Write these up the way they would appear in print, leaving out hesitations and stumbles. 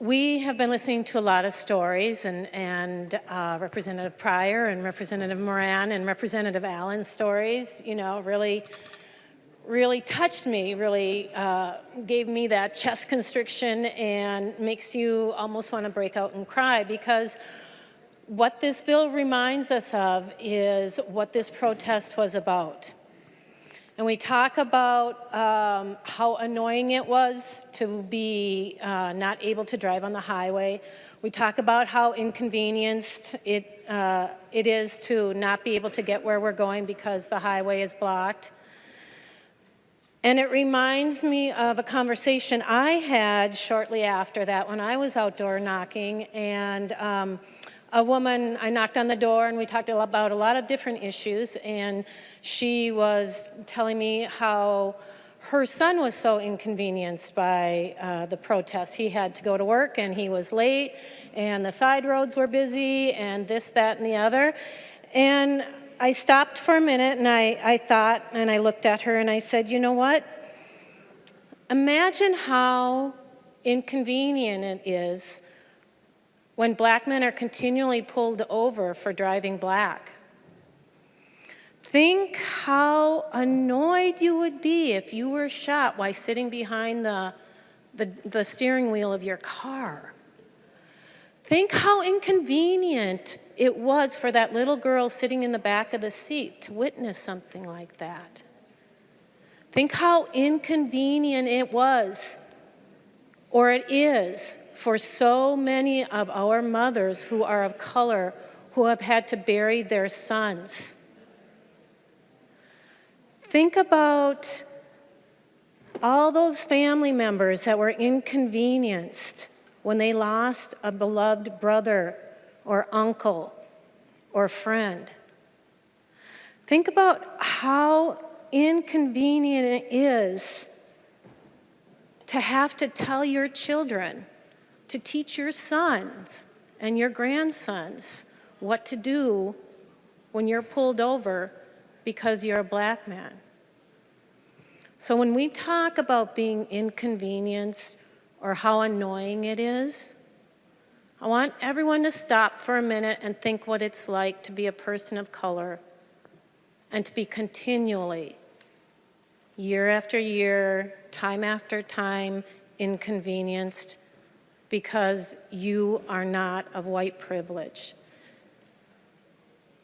We have been listening to a lot of stories, and Representative Pryor and Representative Moran and Representative Allen's stories, you know, really touched me, really gave me that chest constriction and makes you almost want to break out and cry, because what this bill reminds us of is what this protest was about. And we talk about how annoying it was to be not able to drive on the highway. We talk about how inconvenienced it is to not be able to get where we're going because the highway is blocked. And it reminds me of a conversation I had shortly after that when I was outdoor knocking, and a woman, I knocked on the door and we talked about a lot of different issues, and she was telling me how her son was so inconvenienced by the protests. He had to go to work and he was late, and the side roads were busy, and this, that, and the other. And I stopped for a minute and I thought, and I looked at her and I said, you know what? Imagine how inconvenient it is when black men are continually pulled over for driving black. Think how annoyed you would be if you were shot while sitting behind the steering wheel of your car. Think how inconvenient it was for that little girl sitting in the back of the seat to witness something like that. Think how inconvenient it was, or it is, for so many of our mothers who are of color who have had to bury their sons. Think about all those family members that were inconvenienced when they lost a beloved brother or uncle or friend. Think about how inconvenient it is to have to tell your children, to teach your sons and your grandsons what to do when you're pulled over because you're a black man. So when we talk about being inconvenienced or how annoying it is, I want everyone to stop for a minute and think what it's like to be a person of color and to be continually, year after year, time after time, inconvenienced because you are not of white privilege.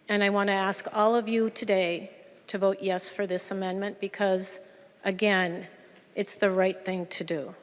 And I want to ask all of you today to vote yes for this amendment because, again, it's the right thing to do.